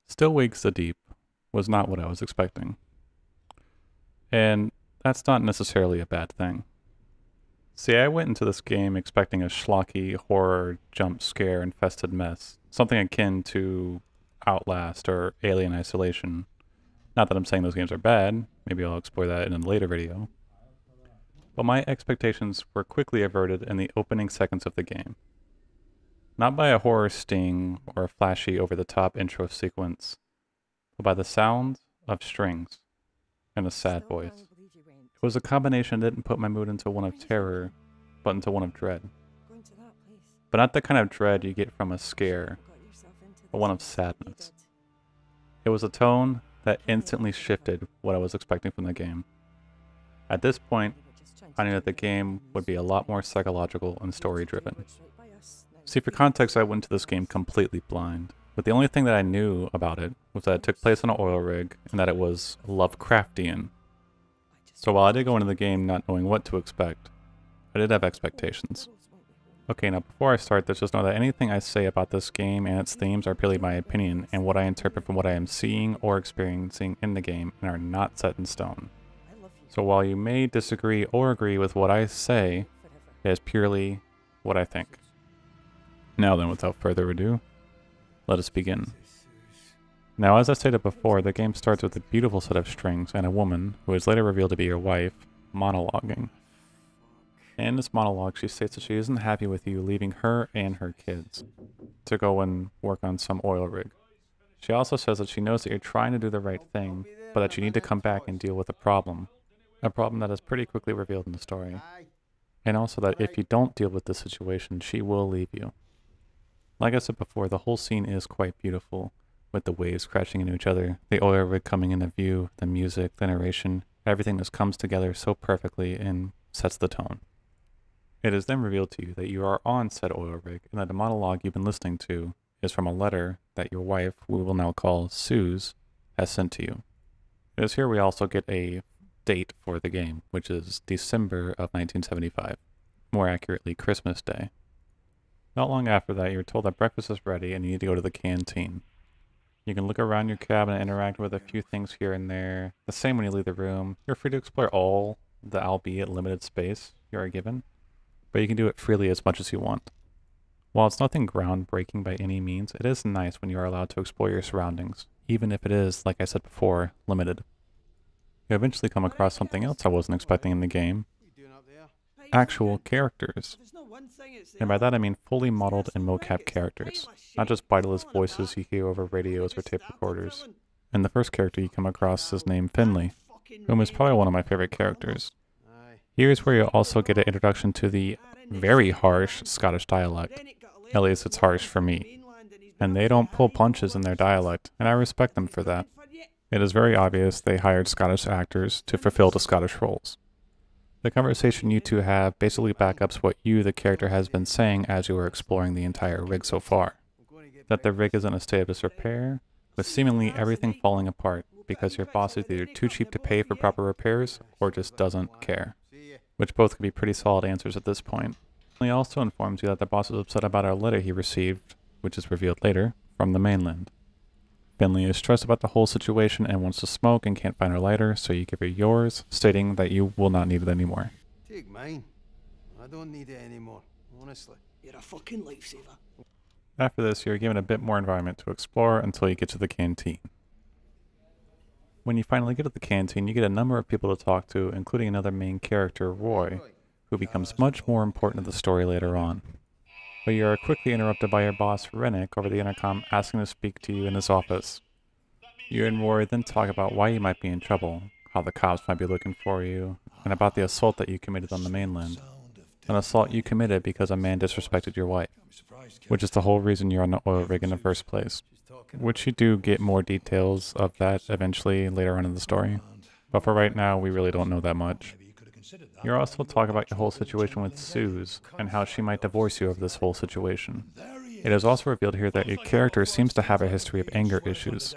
Still wakes the deep was not what I was expecting. And that's not necessarily a bad thing. See, I went into this game expecting a schlocky, horror, jump scare infested mess. Something akin to Outlast or Alien Isolation. Not that I'm saying those games are bad, maybe I'll explore that in a later video. But my expectations were quickly averted in the opening seconds of the game. Not by a horror sting or a flashy over-the-top intro sequence, but by the sound of strings and a sad voice. It was a combination that didn't put my mood into one of terror, but into one of dread. But not the kind of dread you get from a scare, but one of sadness. It was a tone that instantly shifted what I was expecting from the game. At this point, I knew that the game would be a lot more psychological and story-driven. See, for context, I went into this game completely blind, but the only thing that I knew about it was that it took place on an oil rig and that it was Lovecraftian. So while I did go into the game not knowing what to expect, I did have expectations. Okay, now before I start this, just know that anything I say about this game and its themes are purely my opinion and what I interpret from what I am seeing or experiencing in the game and are not set in stone. So while you may disagree or agree with what I say, it is purely what I think. Now then, without further ado, let us begin. Now, as I stated before, the game starts with a beautiful set of strings and a woman, who is later revealed to be your wife, monologuing. In this monologue, she states that she isn't happy with you leaving her and her kids to go and work on some oil rig. She also says that she knows that you're trying to do the right thing, but that you need to come back and deal with a problem that is pretty quickly revealed in the story. And also that if you don't deal with this situation, she will leave you. Like I said before, the whole scene is quite beautiful, with the waves crashing into each other, the oil rig coming into view, the music, the narration, everything just comes together so perfectly and sets the tone. It is then revealed to you that you are on said oil rig and that the monologue you've been listening to is from a letter that your wife, who we will now call Suze, has sent to you. It is here we also get a date for the game, which is December of 1975, more accurately Christmas Day. Not long after that, you're told that breakfast is ready and you need to go to the canteen. You can look around your cabin and interact with a few things here and there. The same when you leave the room. You're free to explore all the albeit limited space you are given, but you can do it freely as much as you want. While it's nothing groundbreaking by any means, it is nice when you are allowed to explore your surroundings, even if it is, like I said before, limited. You eventually come across something else I wasn't expecting in the game. Actual characters. And by that I mean fully modeled and mocap characters, not just vitalist voices you hear over radios or tape recorders. And the first character you come across is named Finley, whom is probably one of my favorite characters. Here's where you'll also get an introduction to the very harsh Scottish dialect. At least it's harsh for me. And they don't pull punches in their dialect, and I respect them for that. It is very obvious they hired Scottish actors to fulfill the Scottish roles. The conversation you two have basically backups what you, the character, has been saying as you are exploring the entire rig so far. That the rig is in a state of disrepair, with seemingly everything falling apart because your boss is either too cheap to pay for proper repairs or just doesn't care. Which both could be pretty solid answers at this point. He also informs you that the boss is upset about a letter he received, which is revealed later, from the mainland. Finley is stressed about the whole situation and wants to smoke and can't find her lighter, so you give her yours, stating that you will not need it anymore. Take mine. I don't need it anymore, honestly. You're a fucking lifesaver. After this, you're given a bit more environment to explore until you get to the canteen. When you finally get to the canteen, you get a number of people to talk to, including another main character, Roy, who becomes much more important to the story later on. But you are quickly interrupted by your boss, Rennick, over the intercom asking to speak to you in his office. You and Roy then talk about why you might be in trouble, how the cops might be looking for you, and about the assault that you committed on the mainland. An assault you committed because a man disrespected your wife, which is the whole reason you're on the oil rig in the first place. Which you do get more details of that eventually later on in the story. But for right now, we really don't know that much. You also talk about your whole situation with Suze, and how she might divorce you over this whole situation. It is also revealed here that your character seems to have a history of anger issues.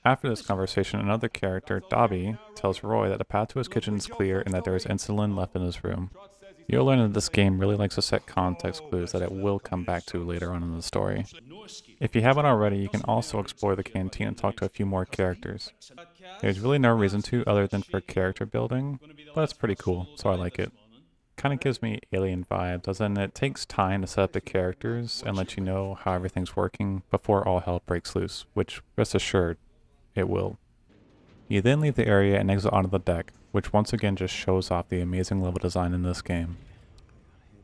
After this conversation, another character, Dobby, tells Roy that the path to his kitchen is clear and that there is insulin left in his room. You'll learn that this game really likes to set context clues that it will come back to later on in the story. If you haven't already, you can also explore the canteen and talk to a few more characters. There's really no reason to other than for character building, but it's pretty cool, so I like it. Kind of gives me alien vibes, as in it takes time to set up the characters and let you know how everything's working before all hell breaks loose, which, rest assured, it will. You then leave the area and exit onto the deck, which once again just shows off the amazing level design in this game.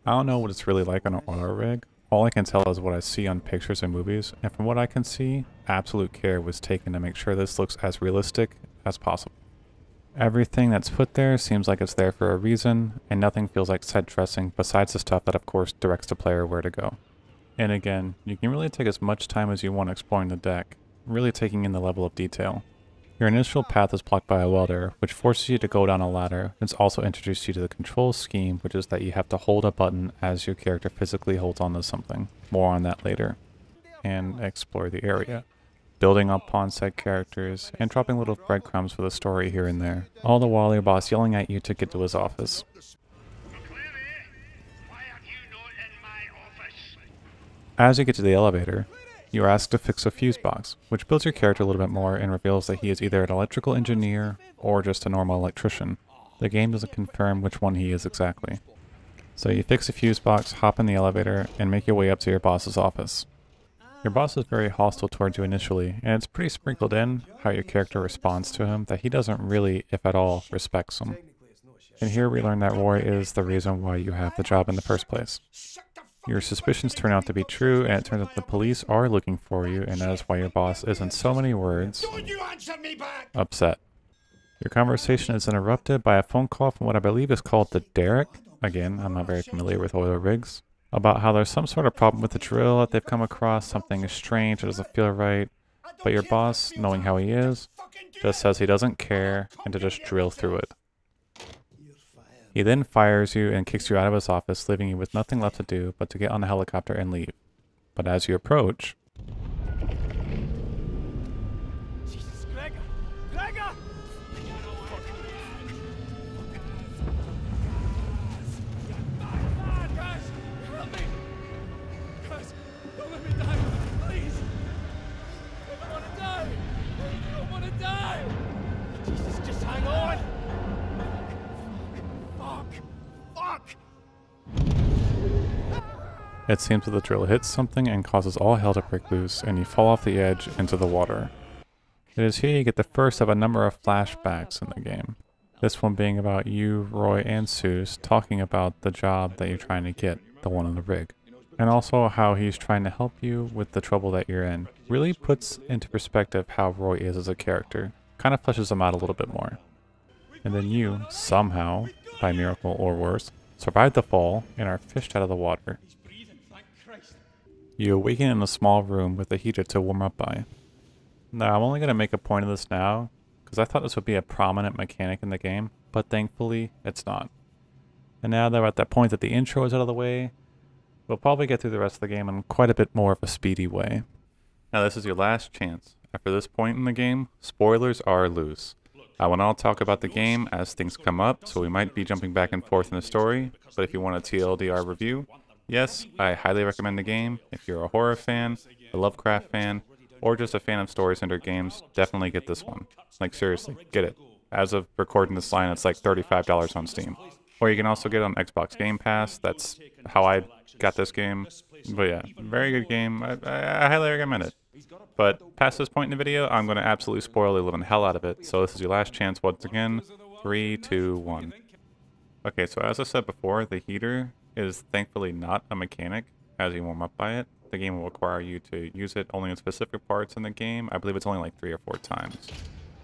I don't know what it's really like on an oil rig. All I can tell is what I see on pictures and movies, and from what I can see, absolute care was taken to make sure this looks as realistic as possible. Everything that's put there seems like it's there for a reason, and nothing feels like set dressing besides the stuff that of course directs the player where to go. And again, you can really take as much time as you want exploring the deck, really taking in the level of detail. Your initial path is blocked by a welder, which forces you to go down a ladder. It's also introduced you to the control scheme, which is that you have to hold a button as your character physically holds onto something. More on that later. And explore the area, building upon said characters, and dropping little breadcrumbs for the story here and there, all the while your boss yelling at you to get to his office. As you get to the elevator, you are asked to fix a fuse box, which builds your character a little bit more and reveals that he is either an electrical engineer or just a normal electrician. The game doesn't confirm which one he is exactly. So you fix the fuse box, hop in the elevator, and make your way up to your boss's office. Your boss is very hostile towards you initially, and it's pretty sprinkled in how your character responds to him that he doesn't really, if at all, respects him. And here we learn that Roy is the reason why you have the job in the first place. Your suspicions turn out to be true, and it turns out the police are looking for you, and that is why your boss is, in so many words, upset. Your conversation is interrupted by a phone call from what I believe is called the Derrick. Again, I'm not very familiar with oil rigs. About how there's some sort of problem with the drill that they've come across, something is strange, it doesn't feel right. But your boss, knowing how he is, just says he doesn't care and to just drill through it. He then fires you and kicks you out of his office, leaving you with nothing left to do but to get on the helicopter and leave. But as you approach... Jesus, Gregor! Gregor! Guys, help me! Guys, don't let me die, please! I don't want to die! I don't want to die! Jesus, just hang on! Fuck! It seems that the drill hits something and causes all hell to break loose, and you fall off the edge into the water. It is here you get the first of a number of flashbacks in the game. This one being about you, Roy, and Seuss talking about the job that you're trying to get, the one on the rig. And also how he's trying to help you with the trouble that you're in. Really puts into perspective how Roy is as a character. Kind of fleshes him out a little bit more. And then you, somehow, by miracle or worse, survive the fall and are fished out of the water. You awaken in a small room with a heater to warm up by. Now, I'm only going to make a point of this now, because I thought this would be a prominent mechanic in the game, but thankfully, it's not. And now that we're at that point that the intro is out of the way, we'll probably get through the rest of the game in quite a bit more of a speedy way. Now, this is your last chance. After this point in the game, spoilers are loose. I will not talk about the game as things come up, so we might be jumping back and forth in the story, but if you want a TLDR review, yes, I highly recommend the game. If you're a horror fan, a Lovecraft fan, or just a fan of story-centered games, definitely get this one. Like, seriously, get it. As of recording this line, it's like $35 on Steam. Or you can also get it on Xbox Game Pass. That's how I got this game. But yeah, very good game. I highly recommend it. But past this point in the video, I'm going to absolutely spoil the living hell out of it. So this is your last chance once again. 3, 2, 1. Okay, so as I said before, the heater is thankfully not a mechanic as you warm up by it. The game will require you to use it only in specific parts in the game. I believe it's only like 3 or 4 times.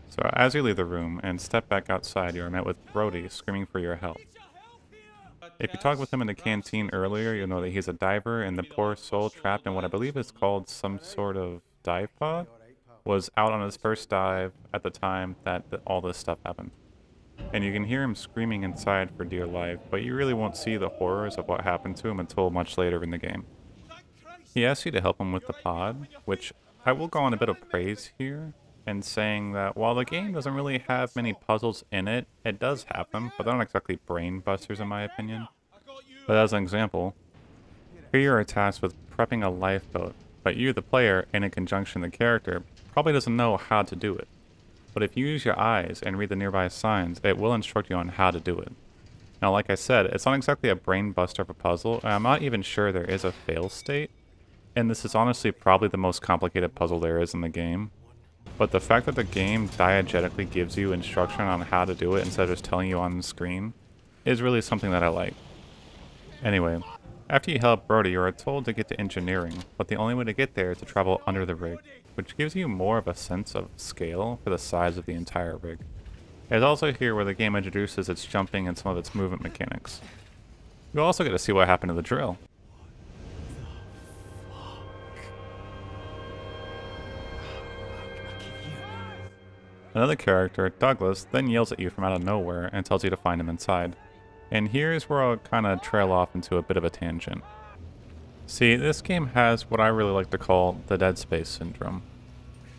So as you leave the room and step back outside, you are met with Brody screaming for your help. If you talked with him in the canteen earlier, you'll know that he's a diver, and the poor soul trapped in what I believe is called some sort of dive pod was out on his first dive at the time that all this stuff happened. And you can hear him screaming inside for dear life, but you really won't see the horrors of what happened to him until much later in the game. He asks you to help him with the pod, which I will go on a bit of praise here, and saying that while the game doesn't really have many puzzles in it, it does have them, but they're not exactly brain busters in my opinion. But as an example, here you are tasked with prepping a lifeboat, but you, the player, and in conjunction the character, probably doesn't know how to do it. But if you use your eyes and read the nearby signs, it will instruct you on how to do it. Now, like I said, it's not exactly a brain buster of a puzzle, and I'm not even sure there is a fail state, and this is honestly probably the most complicated puzzle there is in the game. But the fact that the game diegetically gives you instruction on how to do it instead of just telling you on the screen is really something that I like. Anyway, after you help Brody, you are told to get to engineering, but the only way to get there is to travel under the rig, which gives you more of a sense of scale for the size of the entire rig. It's also here where the game introduces its jumping and some of its movement mechanics. You also get to see what happened to the drill. Another character, Douglas, then yells at you from out of nowhere and tells you to find him inside. And here's where I'll kind of trail off into a bit of a tangent. See, this game has what I really like to call the Dead Space syndrome.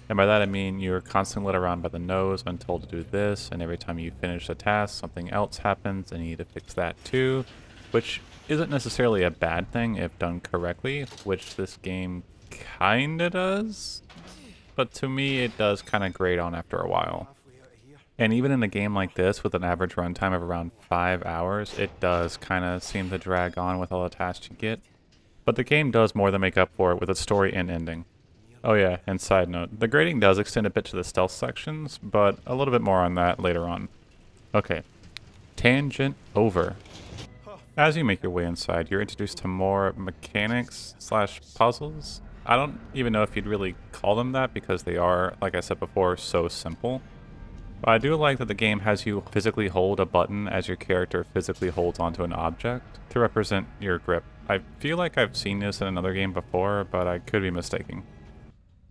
And by that I mean you're constantly led around by the nose and told to do this, and every time you finish a task, something else happens and you need to fix that too, which isn't necessarily a bad thing if done correctly, which this game kinda does, but to me it does kind of grate on after a while. And even in a game like this with an average runtime of around 5 hours, it does kind of seem to drag on with all the tasks you get. But the game does more than make up for it with its story and ending. Oh yeah, and side note, the grading does extend a bit to the stealth sections, but a little bit more on that later on. Okay, tangent over. As you make your way inside, you're introduced to more mechanics slash puzzles. I don't even know if you'd really call them that because they are, like I said before, so simple. But I do like that the game has you physically hold a button as your character physically holds onto an object to represent your grip. I feel like I've seen this in another game before, but I could be mistaken.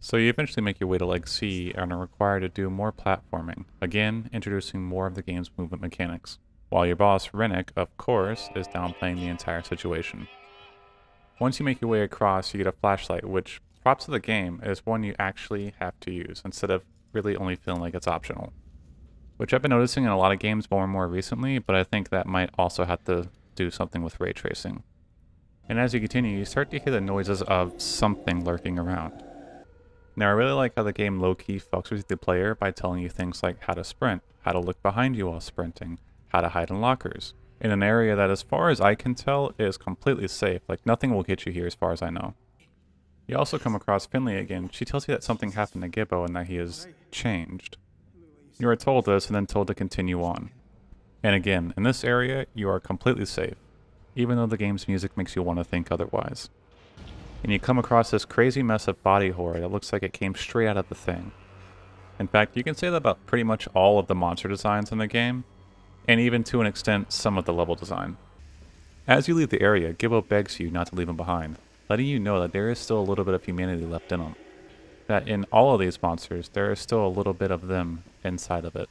So you eventually make your way to Leg C and are required to do more platforming, again introducing more of the game's movement mechanics, while your boss, Rennick, of course, is downplaying the entire situation. Once you make your way across, you get a flashlight, which, props to the game, is one you actually have to use, instead of really only feeling like it's optional. Which I've been noticing in a lot of games more and more recently, but I think that might also have to do something with ray tracing. And as you continue, you start to hear the noises of something lurking around. Now I really like how the game low-key fucks with the player by telling you things like how to sprint, how to look behind you while sprinting, how to hide in lockers, in an area that as far as I can tell is completely safe, like nothing will get you here as far as I know. You also come across Finley again. She tells you that something happened to Gibbo and that he has changed. You are told this and then told to continue on. And again, in this area, you are completely safe, even though the game's music makes you want to think otherwise. And you come across this crazy mess of body horror that looks like it came straight out of the Thing. In fact, you can say that about pretty much all of the monster designs in the game, and even to an extent, some of the level design. As you leave the area, Gibbo begs you not to leave him behind, letting you know that there is still a little bit of humanity left in him. That in all of these monsters, there is still a little bit of them inside of it.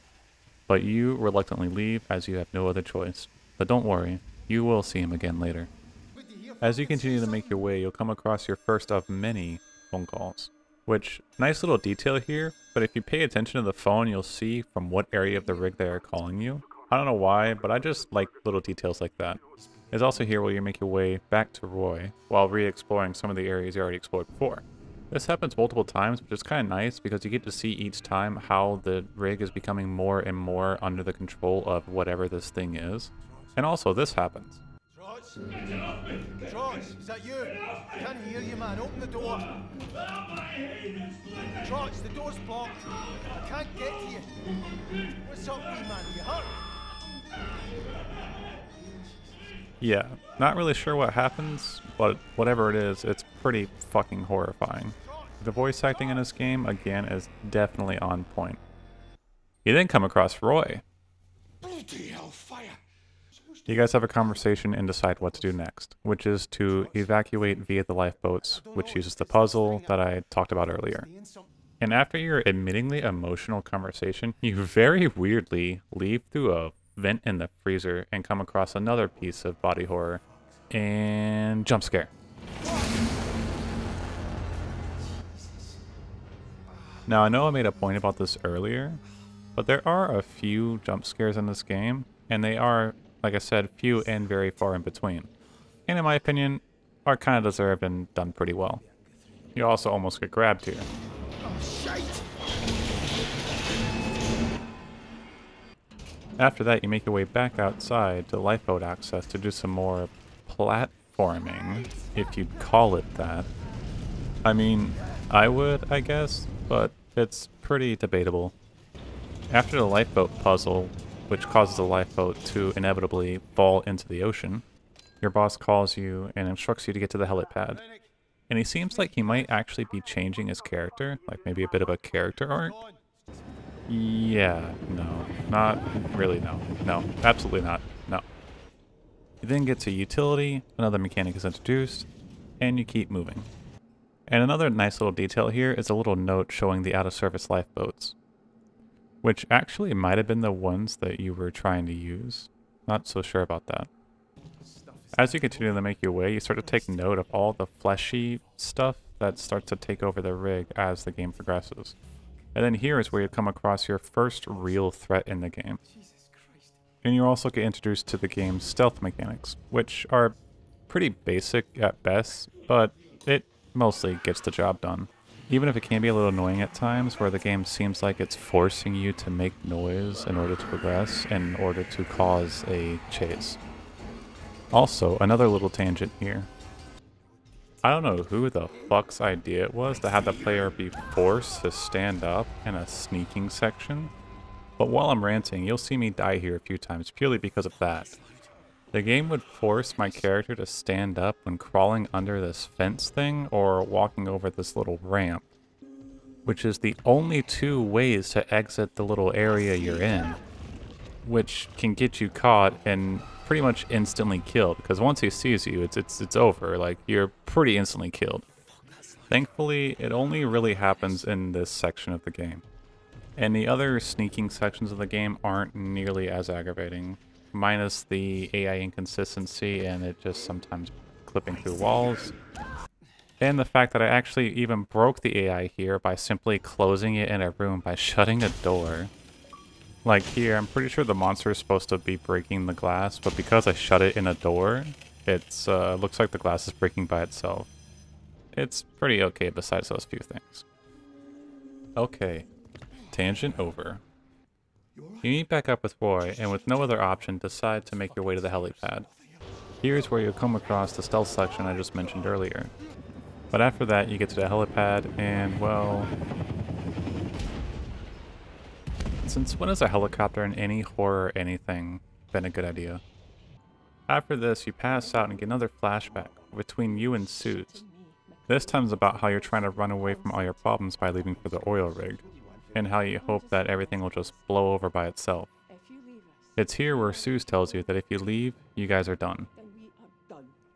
But you reluctantly leave as you have no other choice. But don't worry, you will see him again later. As you continue to make your way, you'll come across your first of many phone calls. Which, nice little detail here, but if you pay attention to the phone, you'll see from what area of the rig they are calling you. I don't know why, but I just like little details like that. It's also here where you make your way back to Roy, while re-exploring some of the areas you already explored before. This happens multiple times, which is kind of nice because you get to see each time how the rig is becoming more and more under the control of whatever this thing is. And also, this happens. Trots? Trots, is that you? I can't hear you, man. Open the door. Trots, the door's blocked. I can't get to you. What's up, wee man? Are you hurt? Yeah, not really sure what happens, but whatever it is, it's pretty fucking horrifying. The voice acting in this game, again, is definitely on point. You then come across Roy. Bloody hellfire! You guys have a conversation and decide what to do next, which is to evacuate via the lifeboats, which uses the puzzle that I talked about earlier. And after your admittingly emotional conversation, you very weirdly leave through a vent in the freezer and come across another piece of body horror and jump scare. Now I know I made a point about this earlier, but there are a few jump scares in this game, and they are, like I said, few and very far in between. and in my opinion, are kind of deserved and done pretty well. You also almost get grabbed here. Oh, shite! After that, you make your way back outside to lifeboat access to do some more platforming, if you'd call it that. I mean, I would, I guess, but it's pretty debatable. After the lifeboat puzzle, which causes the lifeboat to inevitably fall into the ocean, your boss calls you and instructs you to get to the helipad. And he seems like he might actually be changing his character, like maybe a bit of a character arc. Yeah, no, not really, no. No, absolutely not, no. You then get to utility, another mechanic is introduced, and you keep moving. And another nice little detail here is a little note showing the out-of-service lifeboats, which actually might have been the ones that you were trying to use. Not so sure about that. As you continue to make your way, you start to take note of all the fleshy stuff that starts to take over the rig as the game progresses. And then here is where you come across your first real threat in the game. And you also get introduced to the game's stealth mechanics, which are pretty basic at best, but it mostly gets the job done. Even if it can be a little annoying at times, where the game seems like it's forcing you to make noise in order to progress, in order to cause a chase. Also, another little tangent here. I don't know who the fuck's idea it was to have the player be forced to stand up in a sneaking section, but while I'm ranting, you'll see me die here a few times purely because of that. The game would force my character to stand up when crawling under this fence thing or walking over this little ramp, which is the only two ways to exit the little area you're in, which can get you caught and pretty much instantly killed, because once he sees you, it's over. Like, you're pretty instantly killed. Thankfully, it only really happens in this section of the game. And the other sneaking sections of the game aren't nearly as aggravating, minus the AI inconsistency and it just sometimes clipping through walls. And the fact that I actually even broke the AI here by simply closing it in a room by shutting a door. Like here, I'm pretty sure the monster is supposed to be breaking the glass, but because I shut it in a door, it's looks like the glass is breaking by itself. It's pretty okay besides those few things. Okay, tangent over. You meet back up with Roy, and with no other option, decide to make your way to the helipad. Here's where you'll come across the stealth section I just mentioned earlier. But after that, you get to the helipad, and well... Since when has a helicopter in any horror anything been a good idea? After this, you pass out and get another flashback between you and Suze. This time is about how you're trying to run away from all your problems by leaving for the oil rig, and how you hope that everything will just blow over by itself. It's here where Suze tells you that if you leave, you guys are done.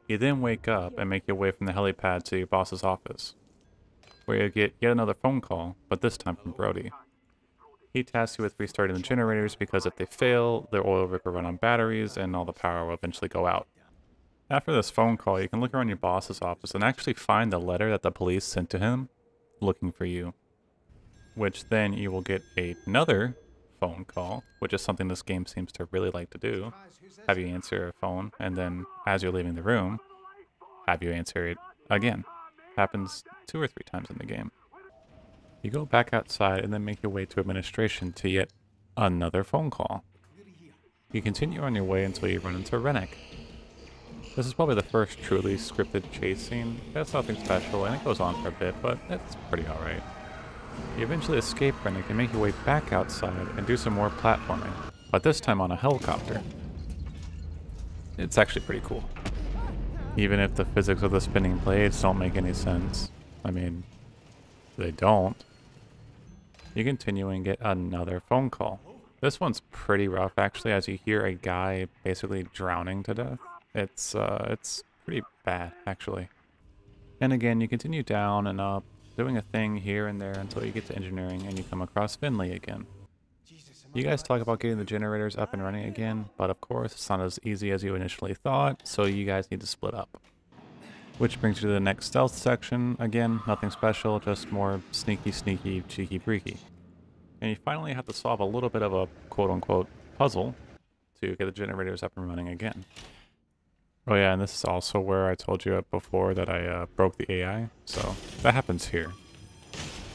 You then wake up and make your way from the helipad to your boss's office, where you get yet another phone call, but this time from Brody. He tasks you with restarting the generators because if they fail, their oil rig will run on batteries and all the power will eventually go out. After this phone call, you can look around your boss's office and actually find the letter that the police sent to him looking for you. Which then you will get another phone call, which is something this game seems to really like to do. Have you answer a phone, and then as you're leaving the room, have you answer it again. Happens 2 or 3 times in the game. You go back outside and then make your way to administration to yet another phone call. You continue on your way until you run into Rennick. This is probably the first truly scripted chase scene. That's nothing special, and it goes on for a bit, but it's pretty alright. You eventually escape Rennick and make your way back outside and do some more platforming, but this time on a helicopter. It's actually pretty cool. Even if the physics of the spinning blades don't make any sense. I mean, they don't. You continue and get another phone call. This one's pretty rough actually, as you hear a guy basically drowning to death. It's pretty bad actually. And again, you continue down and up, doing a thing here and there until you get to engineering and you come across Finley again. You guys talk about getting the generators up and running again, but of course it's not as easy as you initially thought, so you guys need to split up. Which brings you to the next stealth section. Again, nothing special, just more sneaky, cheeky, breaky. And you finally have to solve a little bit of a quote-unquote puzzle to get the generators up and running again. Oh yeah, and this is also where I told you before that I broke the AI. So that happens here.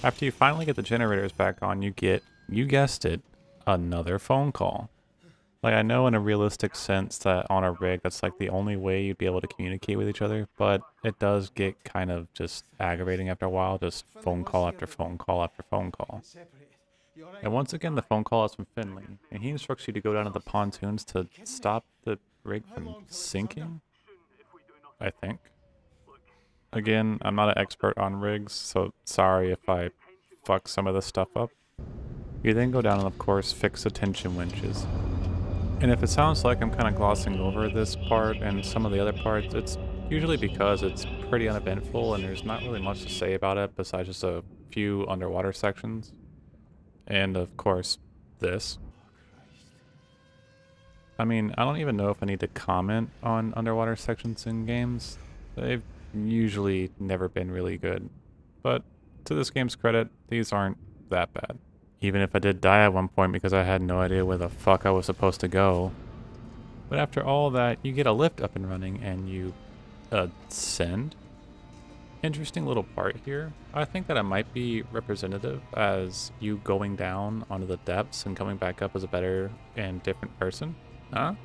After you finally get the generators back on, you get, you guessed it, another phone call. Like, I know in a realistic sense that on a rig, that's like the only way you'd be able to communicate with each other, but it does get kind of just aggravating after a while, just phone call after phone call after phone call. And once again, the phone call is from Finley, and he instructs you to go down to the pontoons to stop the rig from sinking, I think. Again, I'm not an expert on rigs, so sorry if I fuck some of this stuff up. You then go down and of course fix the tension winches. And if it sounds like I'm kind of glossing over this part and some of the other parts, it's usually because it's pretty uneventful and there's not really much to say about it besides just a few underwater sections. And of course, this. I mean, I don't even know if I need to comment on underwater sections in games. They've usually never been really good. But to this game's credit, these aren't that bad. Even if I did die at one point because I had no idea where the fuck I was supposed to go. But after all that, you get a lift up and running and you ascend. Interesting little part here. I think that it might be representative as you going down onto the depths and coming back up as a better and different person. Huh?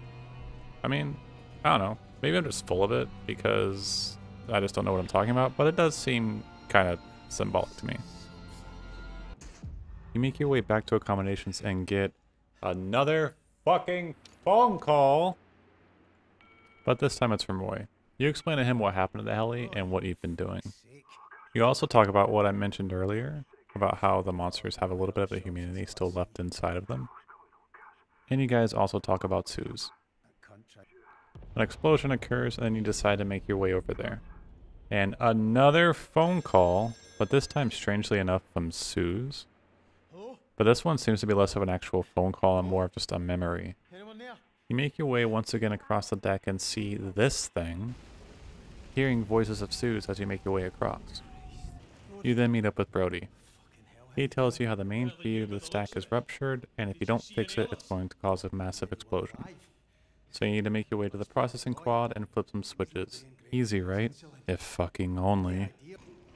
I mean, I don't know. Maybe I'm just full of it because I just don't know what I'm talking about, but it does seem kind of symbolic to me. You make your way back to accommodations and get another fucking phone call. But this time it's from Roy. You explain to him what happened to the heli and what you've been doing. You also talk about what I mentioned earlier, about how the monsters have a little bit of the humanity still left inside of them. And you guys also talk about Suze. An explosion occurs and then you decide to make your way over there. And another phone call, but this time strangely enough from Suze. But this one seems to be less of an actual phone call and more of just a memory. You make your way once again across the deck and see this thing, hearing voices of Suze as you make your way across. You then meet up with Brody. He tells you how the main feed of the stack is ruptured, and if you don't fix it, it's going to cause a massive explosion. So you need to make your way to the processing quad and flip some switches. Easy, right? If fucking only.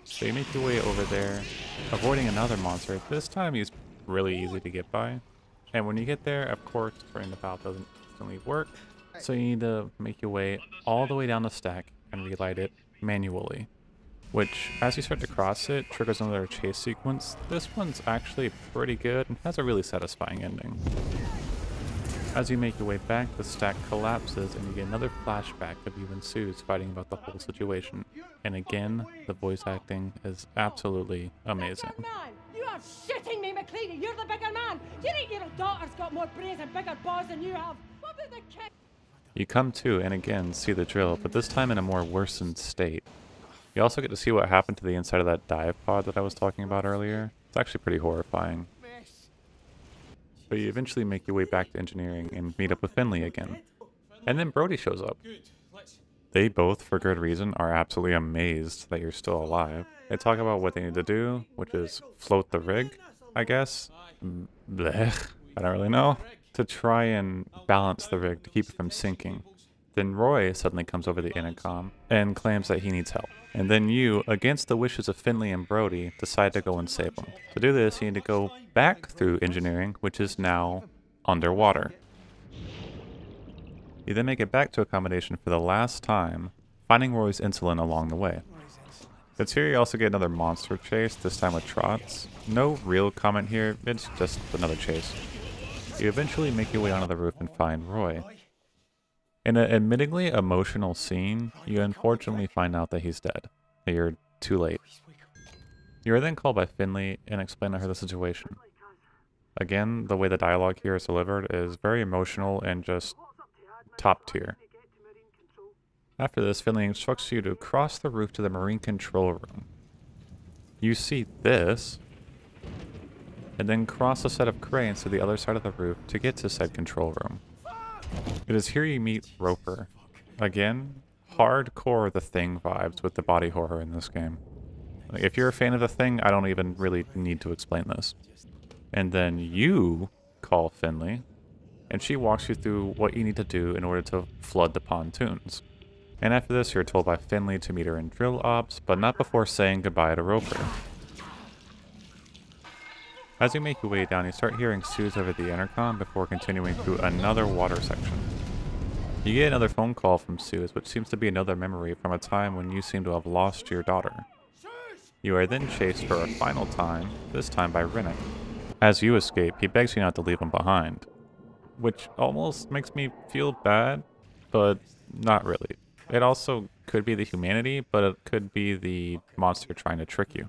So you make your way over there, avoiding another monster. This time he's really easy to get by. And when you get there, of course, turning the valve doesn't instantly work. So you need to make your way all the way down the stack and relight it manually. Which, as you start to cross it, triggers another chase sequence. This one's actually pretty good and has a really satisfying ending. As you make your way back, the stack collapses and you get another flashback of you and Suze fighting about the whole situation. And again, the voice acting is absolutely amazing. You are shitting me, McCleary! You're the bigger man! Do you think your daughter's got more brains and bigger balls than you have? What about the kid? You come to and again see the drill, but this time in a more worsened state. You also get to see what happened to the inside of that dive pod that I was talking about earlier. It's actually pretty horrifying. But you eventually make your way back to engineering and meet up with Finley again. And then Brody shows up. They both, for good reason, are absolutely amazed that you're still alive. They talk about what they need to do, which is float the rig, I guess. Blech, I don't really know. To try and balance the rig to keep it from sinking. Then Roy suddenly comes over the intercom and claims that he needs help. And then you, against the wishes of Finley and Brody, decide to go and save him. To do this, you need to go back through engineering, which is now underwater. You then make it back to accommodation for the last time, finding Roy's insulin along the way. It's here you also get another monster chase, this time with Trots. No real comment here, it's just another chase. You eventually make your way onto the roof and find Roy. In an admittingly emotional scene, you unfortunately find out that he's dead. You're too late. You are then called by Finley and explain to her the situation. Again, the way the dialogue here is delivered is very emotional and just top tier. After this, Finley instructs you to cross the roof to the marine control room. You see this, and then cross a set of cranes to the other side of the roof to get to said control room. It is here you meet Roper. Again, hardcore The Thing vibes with the body horror in this game. Like, if you're a fan of The Thing, I don't even really need to explain this. And then you call Finley, and she walks you through what you need to do in order to flood the pontoons. And after this, you're told by Finley to meet her in drill ops, but not before saying goodbye to Roper. As you make your way down, you start hearing Sue's over the intercom before continuing through another water section. You get another phone call from Sue's, which seems to be another memory from a time when you seem to have lost your daughter. You are then chased for a final time, this time by Rennick. As you escape, he begs you not to leave him behind, which almost makes me feel bad, but not really. It also could be the humanity, but it could be the monster trying to trick you.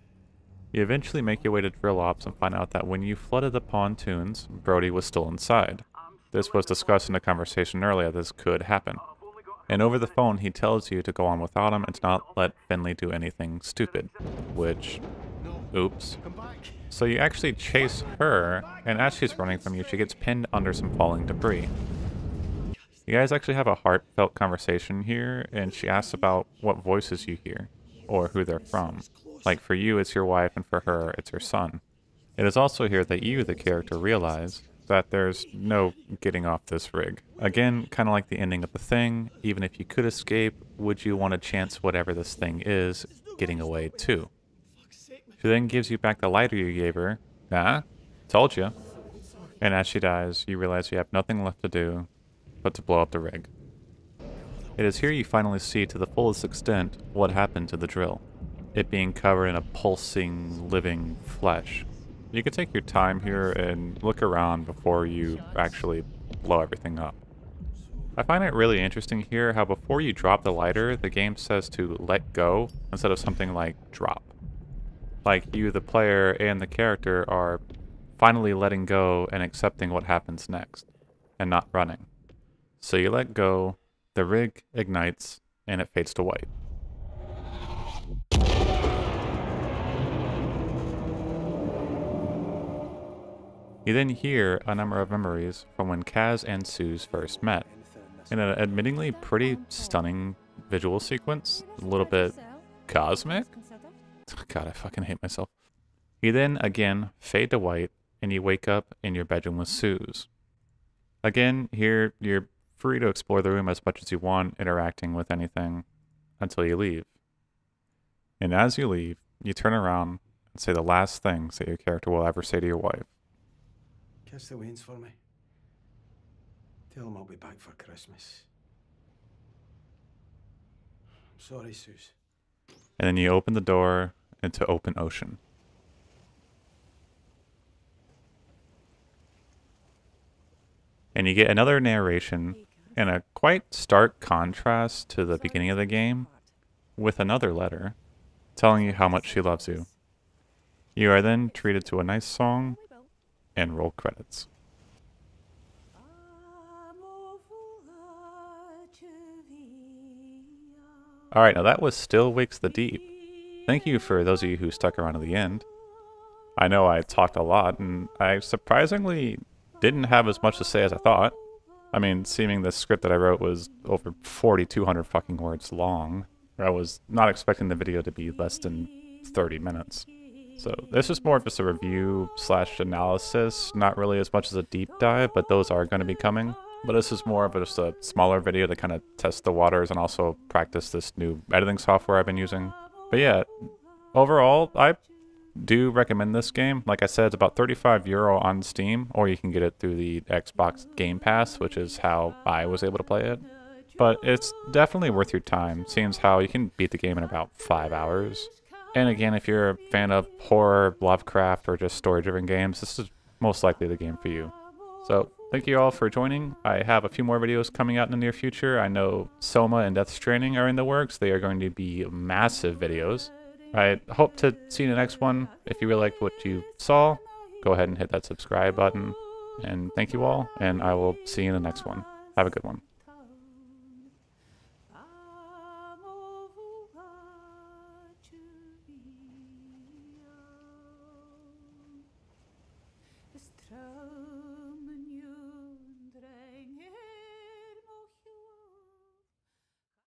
You eventually make your way to drill ops and find out that when you flooded the pontoons, Brody was still inside. This was discussed in a conversation earlier. This could happen. And over the phone, he tells you to go on without him and to not let Finley do anything stupid. Which, oops. So you actually chase her, and as she's running from you, she gets pinned under some falling debris. You guys actually have a heartfelt conversation here, and she asks about what voices you hear, or who they're from. Like for you, it's your wife, and for her, it's her son. It is also here that you, the character, realize that there's no getting off this rig. Again, kind of like the ending of The Thing, even if you could escape, would you want to chance whatever this thing is getting away too? She then gives you back the lighter you gave her. Ah, told you. And as she dies, you realize you have nothing left to do but to blow up the rig. It is here you finally see to the fullest extent what happened to the drill. It being covered in a pulsing, living flesh. You can take your time here and look around before you actually blow everything up. I find it really interesting here how before you drop the lighter, the game says to let go instead of something like drop. Like you, the player, and the character are finally letting go and accepting what happens next, and not running. So you let go, the rig ignites, and it fades to white. You then hear a number of memories from when Kaz and Suze first met, in an admittingly pretty stunning visual sequence, a little bit cosmic. God, I fucking hate myself. You then, again, fade to white, and you wake up in your bedroom with Suze. Again, here, you're free to explore the room as much as you want, interacting with anything, until you leave. And as you leave, you turn around and say the last things that your character will ever say to your wife. Kiss the Waynes for me. Tell them I'll be back for Christmas. I'm sorry, Suze. And then you open the door into open ocean. And you get another narration in a quite stark contrast to the beginning of the game with another letter telling you how much she loves you. You are then treated to a nice song and roll credits. Alright, now that was Still Wakes the Deep. Thank you for those of you who stuck around to the end. I know I talked a lot, and I surprisingly didn't have as much to say as I thought. I mean, seeming the script that I wrote was over 4,200 fucking words long. I was not expecting the video to be less than 30 minutes. So this is more of just a review / analysis, not really as much as a deep dive, but those are going to be coming. But this is more of just a smaller video to kind of test the waters and also practice this new editing software I've been using. But yeah, overall, I do recommend this game. Like I said, it's about €35 on Steam, or you can get it through the Xbox Game Pass, which is how I was able to play it. But it's definitely worth your time, seeing how you can beat the game in about 5 hours. And again, if you're a fan of horror, Lovecraft, or just story-driven games, this is most likely the game for you. So, thank you all for joining. I have a few more videos coming out in the near future. I know Soma and Death Stranding are in the works. They are going to be massive videos. I hope to see you in the next one. If you really liked what you saw, go ahead and hit that subscribe button. And thank you all, and I will see you in the next one. Have a good one. Throw